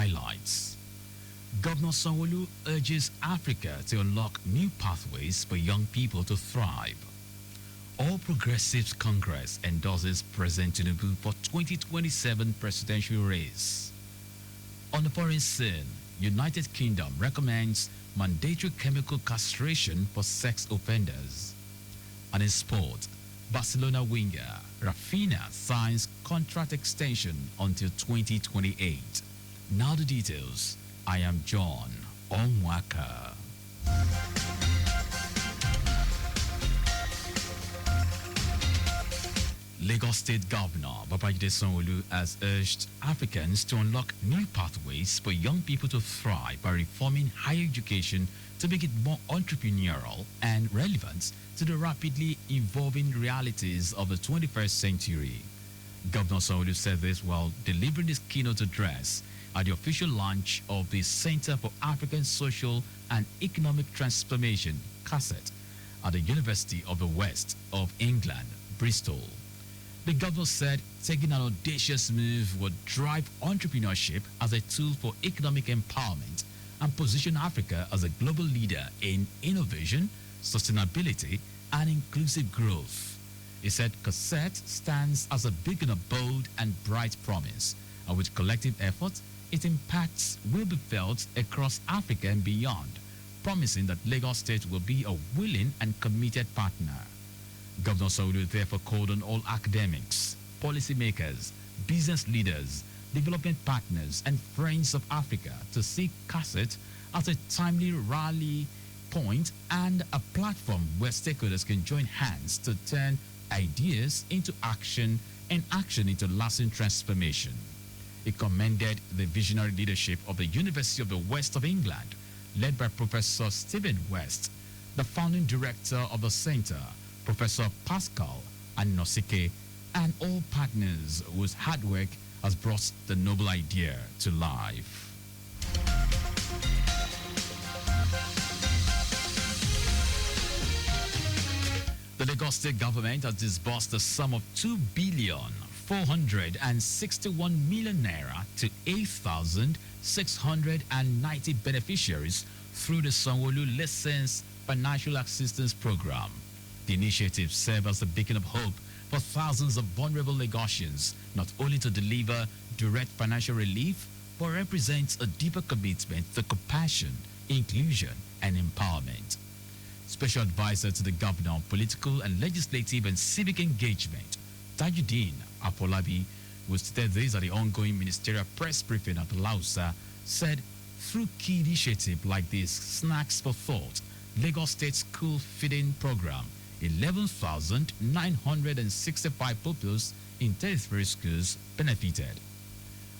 highlights. Governor Sanwo-Olu urges Africa to unlock new pathways for young people to thrive. All Progressives Congress endorses President Tinubu for 2027 presidential race. On the foreign scene, United Kingdom recommends mandatory chemical castration for sex offenders. And in sport, Barcelona winger Rafinha signs contract extension until 2028. Now the details. I am John Omoaka. Lagos State Governor Babajide Sanwo-Olu has urged Africans to unlock new pathways for young people to thrive by reforming higher education to make it more entrepreneurial and relevant to the rapidly evolving realities of the 21st century. Governor Sanwo-Olu said this while delivering his keynote address at the official launch of the Center for African Social and Economic Transformation, CASET, at the University of the West of England, Bristol. The governor said taking an audacious move would drive entrepreneurship as a tool for economic empowerment and position Africa as a global leader in innovation, sustainability, and inclusive growth. He said CASET stands as a beacon of bold and bright promise, and with collective effort, its impacts will be felt across Africa and beyond, promising that Lagos State will be a willing and committed partner. Governor Sanwo-Olu therefore called on all academics, policymakers, business leaders, development partners, and friends of Africa to see CASET as a timely rally point and a platform where stakeholders can join hands to turn ideas into action and action into lasting transformation. He commended the visionary leadership of the University of the West of England, led by Professor Stephen West, the founding director of the center, Professor Pascal Anosike, and all partners whose hard work has brought the noble idea to life. The Lagos State government has disbursed the sum of 2,461 million naira to 8,690 beneficiaries through the Sanwo-Olu Lessons Financial Assistance Program. The initiative serves as a beacon of hope for thousands of vulnerable Lagosians, not only to deliver direct financial relief, but represents a deeper commitment to compassion, inclusion, and empowerment. Special Advisor to the Governor on Political and Legislative and Civic Engagement, Tajuddin Apolabi, who stated this at the ongoing ministerial press briefing at Lausa, said through key initiatives like this Snacks for Thought, Lagos State School Feeding Program, 11,965 pupils in 33 schools benefited.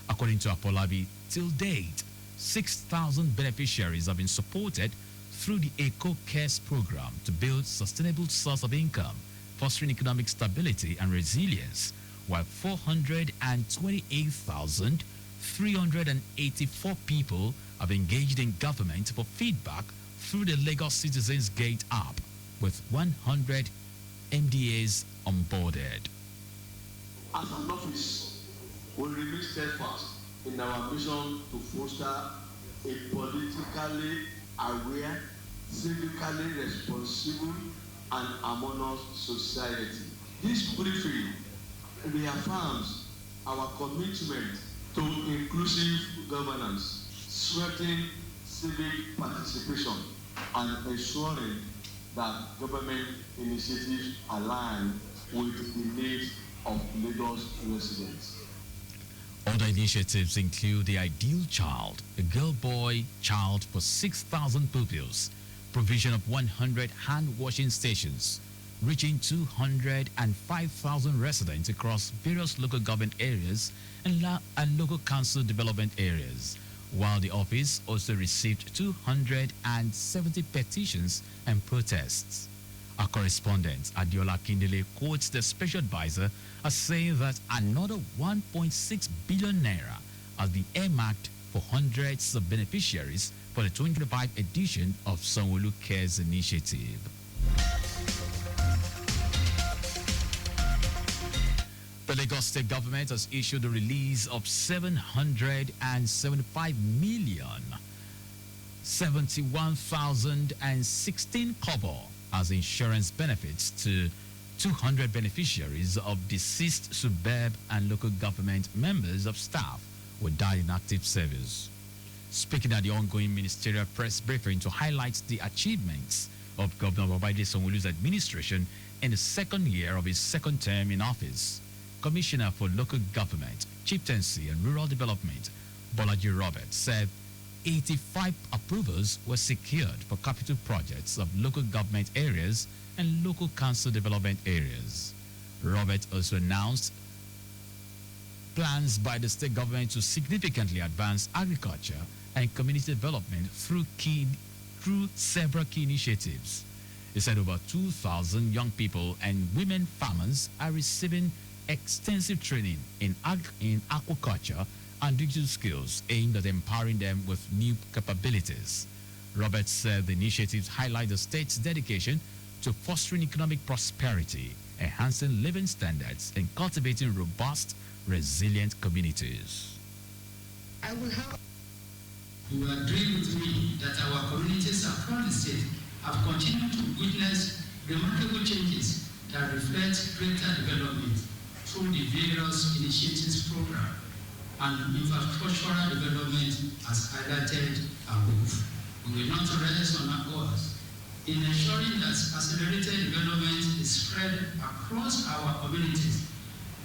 According to Apolabi, till date, 6,000 beneficiaries have been supported through the Eco Cares program to build sustainable source of income, fostering economic stability and resilience, while 428,384 people have engaged in government for feedback through the Lagos Citizens Gate app, with 100 MDAs onboarded. As an office, we remain steadfast in our mission to foster a politically aware, civically responsible, and harmonious society. This briefing reaffirms our commitment to inclusive governance, strengthening civic participation, and ensuring that government initiatives align with the needs of Lagos residents. Other initiatives include the Ideal Child, a girl-boy child for 6,000 pupils, provision of 100 hand-washing stations, reaching 205,000 residents across various local government areas and local council development areas, while the office also received 270 petitions and protests. Our correspondent Adiola Kindele quotes the special advisor as saying that another 1.6 billion naira has been earmarked for hundreds of beneficiaries for the 2025 edition of Sanwo-Olu Cares Initiative. The Lagos State government has issued a release of 775,071,016 kobo as insurance benefits to 200 beneficiaries of deceased suburb and local government members of staff who died in active service. Speaking at the ongoing ministerial press briefing to highlight the achievements of Governor Babajide Sanwo-Olu's administration in the second year of his second term in office, Commissioner for Local Government, Chieftaincy and Rural Development, Bolaji Robert, said 85 approvals were secured for capital projects of local government areas and local council development areas. Robert also announced plans by the state government to significantly advance agriculture and community development through several key initiatives. He said over 2,000 young people and women farmers are receiving extensive training in aquaculture and digital skills aimed at empowering them with new capabilities. Roberts said the initiatives highlight the state's dedication to fostering economic prosperity, enhancing living standards, and cultivating robust, resilient communities. I will have. You will agree with me that our communities across the state have continued to witness remarkable changes that reflect greater development through the various initiatives program and infrastructural development as highlighted above. We will not rest on our oars in ensuring that accelerated development is spread across our communities,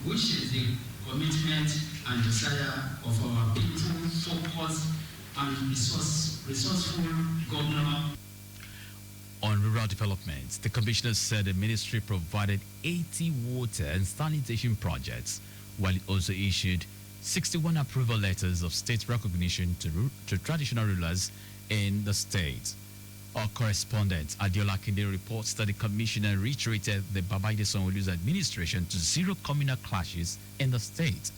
which is the commitment and desire of our people, focused and resourceful governor. On rural development, the commissioner said the ministry provided 80 water and sanitation projects, while it also issued 61 approval letters of state recognition to traditional rulers in the state. Our correspondent Adiola Kinde reports that the commissioner reiterated the Babajide Sanwo-Olu's administration to zero communal clashes in the state.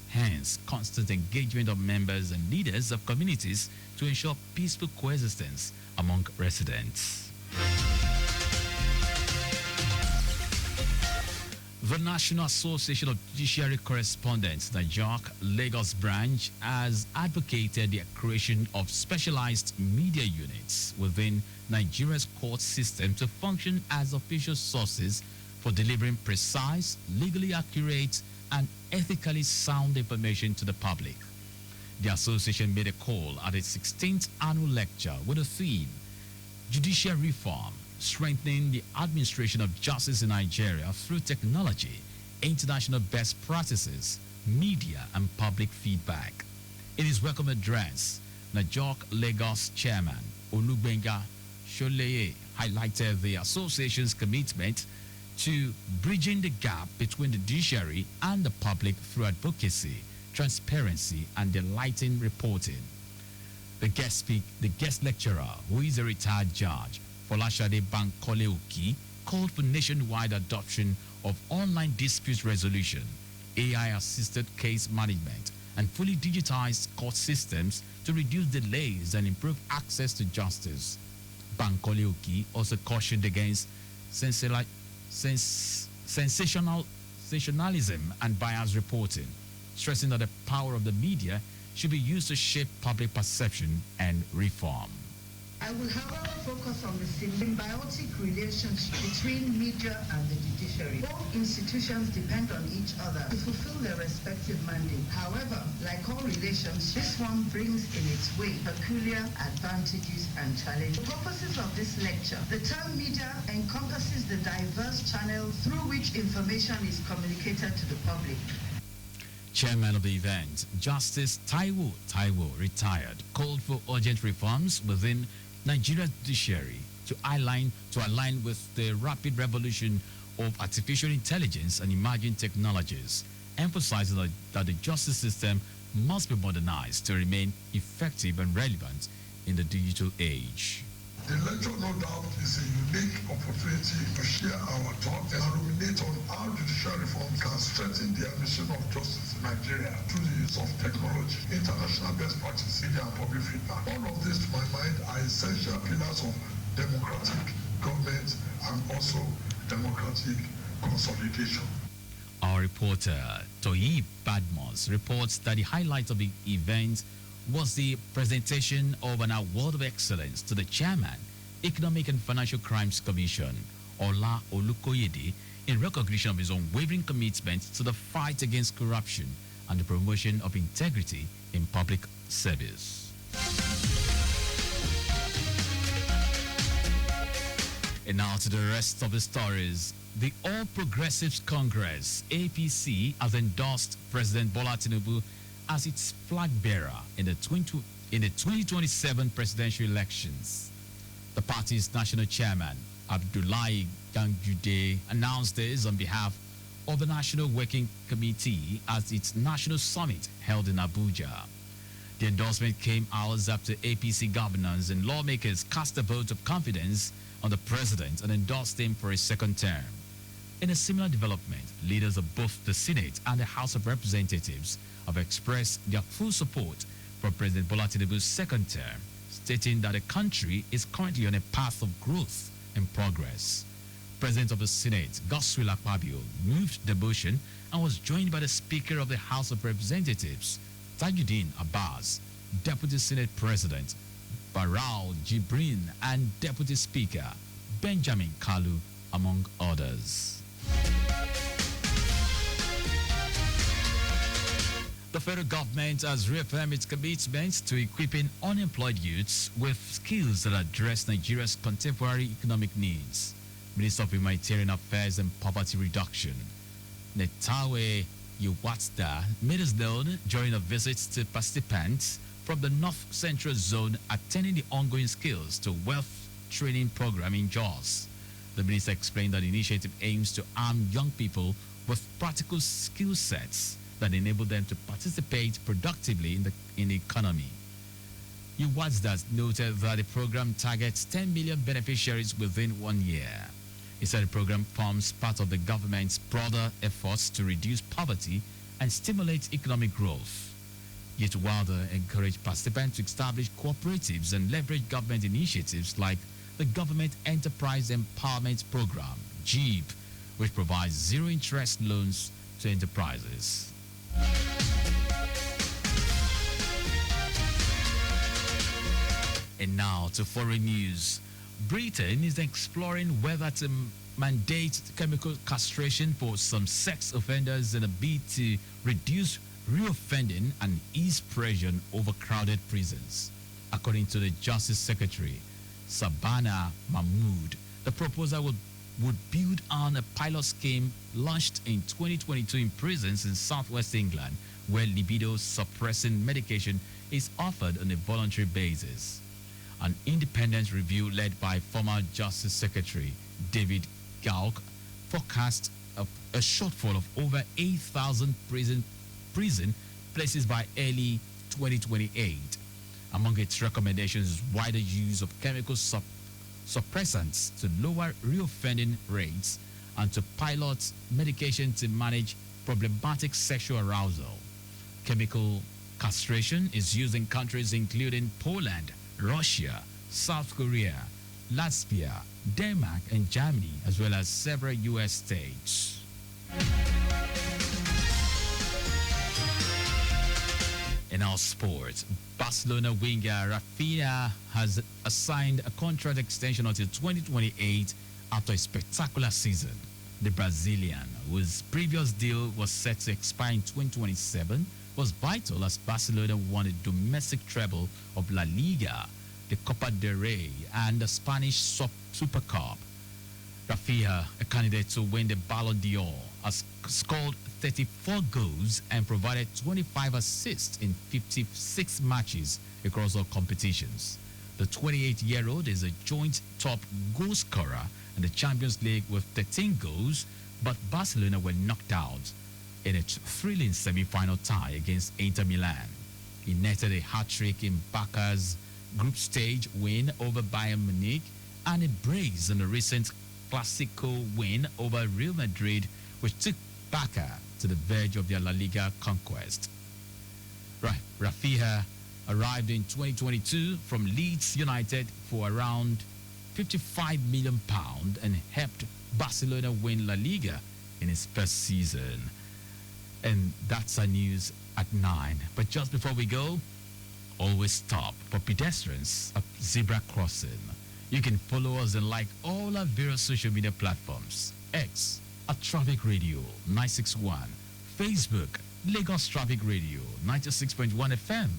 Hence, constant engagement of members and leaders of communities to ensure peaceful coexistence among residents. The National Association of Judiciary Correspondents, the NAJOC Lagos branch, has advocated the creation of specialized media units within Nigeria's court system to function as official sources for delivering precise, legally accurate, and ethically sound information to the public. The association made a call at its 16th annual lecture with a theme, Judicial Reform, Strengthening the Administration of Justice in Nigeria through Technology, International Best Practices, Media, and Public Feedback. In his welcome address, NAJOC Lagos Chairman Olugbenga Sholeye highlighted the association's commitment to bridging the gap between the judiciary and the public through advocacy, transparency, and enlightening reporting. The guest lecturer, who is a retired judge, Folashade Bankole Oki, called for nationwide adoption of online dispute resolution, AI-assisted case management, and fully digitized court systems to reduce delays and improve access to justice. Bankole Oki also cautioned against sensationalism and biased reporting, stressing that the power of the media should be used to shape public perception and reform. I will however focus on the symbiotic relationship between media and the judiciary. Both institutions depend on each other to fulfill their respective mandate. However, like all relations, this one brings in its way peculiar advantages and challenges. For purposes of this lecture, the term media encompasses the diverse channels through which information is communicated to the public. Chairman of the event, Justice Taiwo, retired, called for urgent reforms within Nigeria's judiciary to align with the rapid revolution of artificial intelligence and emerging technologies, emphasizing that the justice system must be modernized to remain effective and relevant in the digital age. The lecture, no doubt, is a unique opportunity to share our thoughts and ruminate on how judicial reform can strengthen the administration of justice in Nigeria through the use of technology, international best practices, and public feedback. All of this, to my mind, are essential pillars of democratic government and also democratic consolidation. Our reporter, Toyi Badmos, reports that the highlight of the event was the presentation of an award of excellence to the chairman, Economic and Financial Crimes Commission, Ola Olukoyede, in recognition of his unwavering commitment to the fight against corruption and the promotion of integrity in public service. And now to the rest of the stories. The All Progressives Congress, APC, has endorsed President Bola Tinubu as its flag bearer in the 2027 presidential elections. The party's national chairman, Abdullahi Gangjude, announced this on behalf of the National Working Committee at its national summit held in Abuja. The endorsement came hours after APC governors and lawmakers cast a vote of confidence on the president and endorsed him for a second term. In a similar development, leaders of both the Senate and the House of Representatives have expressed their full support for President Bola Tinubu's second term, stating that the country is currently on a path of growth and progress. President of the Senate, Godswill Akpabio, moved the motion and was joined by the Speaker of the House of Representatives, Tajuddin Abbas, Deputy Senate President, Barau Jibrin, and Deputy Speaker, Benjamin Kalu, among others. The federal government has reaffirmed its commitment to equipping unemployed youths with skills that address Nigeria's contemporary economic needs. Minister of Humanitarian Affairs and Poverty Reduction, Netawe Yuwatda, made us known during a visit to participants from the North Central Zone attending the ongoing Skills to Wealth training program in Jos. The minister explained that the initiative aims to arm young people with practical skill sets that enable them to participate productively in the economy. Yuwatda noted that the program targets 10 million beneficiaries within 1 year. He said the program forms part of the government's broader efforts to reduce poverty and stimulate economic growth. Yuwatda encouraged participants to establish cooperatives and leverage government initiatives like the Government Enterprise Empowerment Program, GEEP, which provides zero-interest loans to enterprises. And now to foreign news. Britain is exploring whether to mandate chemical castration for some sex offenders in a bid to reduce reoffending and ease pressure on overcrowded prisons. According to the Justice Secretary, Sabana Mahmood, the proposal would build on a pilot scheme launched in 2022 in prisons in southwest England, where libido-suppressing medication is offered on a voluntary basis. An independent review led by former Justice Secretary David Gauk forecast a shortfall of over 8,000 prison places by early 2028. Among its recommendations is wider use of chemical suppressants to lower reoffending rates and to pilot medication to manage problematic sexual arousal. Chemical castration is used in countries including Poland, Russia, South Korea, Latvia, Denmark, and Germany, as well as several U.S. states. In our sports, Barcelona winger Rafinha has assigned a contract extension until 2028 after a spectacular season. The Brazilian, whose previous deal was set to expire in 2027, was vital as Barcelona won a domestic treble of La Liga, the Copa del Rey, and the Spanish Super Cup. Rafinha, a candidate to win the Ballon d'Or, has scored 34 goals and provided 25 assists in 56 matches across all competitions. The 28-year-old is a joint top goal scorer in the Champions League with 13 goals, but Barcelona were knocked out in a thrilling semi-final tie against Inter Milan. He netted a hat-trick in Barca's group stage win over Bayern Munich and a brace in the recent Clasico win over Real Madrid, which took Barca to the verge of their La Liga conquest. Rafinha arrived in 2022 from Leeds United for around £55 million and helped Barcelona win La Liga in its first season. And that's our news at 9. But just before we go, always stop for pedestrians at zebra crossing. You can follow us and like all our various social media platforms. X at Traffic Radio 961. Facebook, Lagos Traffic Radio 96.1 FM.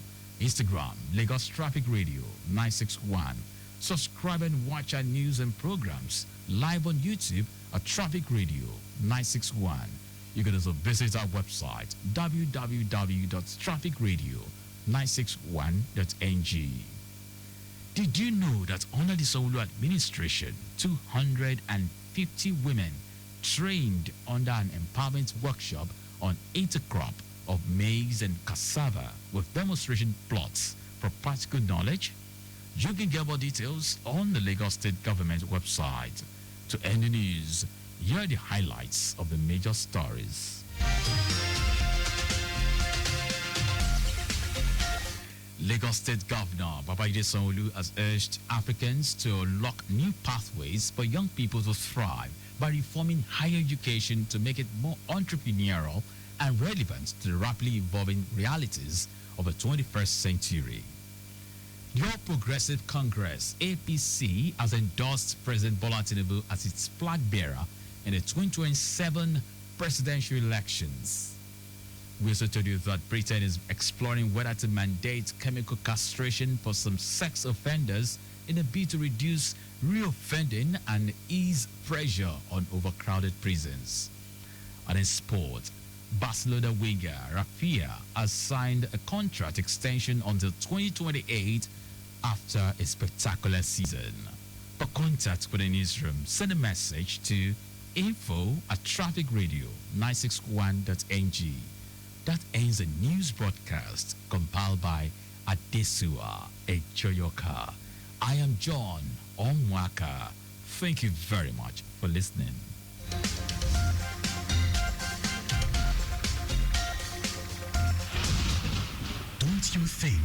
Instagram, Lagos Traffic Radio 961. Subscribe and watch our news and programs live on YouTube at Traffic Radio 961. You can also visit our website www.trafficradio961.ng. Did you know that under the Sanwo-Olu administration, 250 women trained under an empowerment workshop on intercrop of maize and cassava with demonstration plots for practical knowledge? You can get more details on the Lagos State Government website. To end the news, here are the highlights of the major stories. Lagos State Governor Babajide Sanwo-Olu has urged Africans to unlock new pathways for young people to thrive by reforming higher education to make it more entrepreneurial and relevant to the rapidly evolving realities of the 21st century. The All Progressive Congress, APC, has endorsed President Bola Tinubu as its flag bearer in the 2027 presidential elections. We also told you that Britain is exploring whether to mandate chemical castration for some sex offenders in a bid to reduce reoffending and ease pressure on overcrowded prisons. And in sport, Barcelona winger Rafinha has signed a contract extension until 2028 after a spectacular season. For contact with the newsroom, send a message to info@trafficradio961.ng. That ends the news broadcast compiled by Adesua Ejoyoka. I am John Omoaka. Thank you very much for listening. Don't you think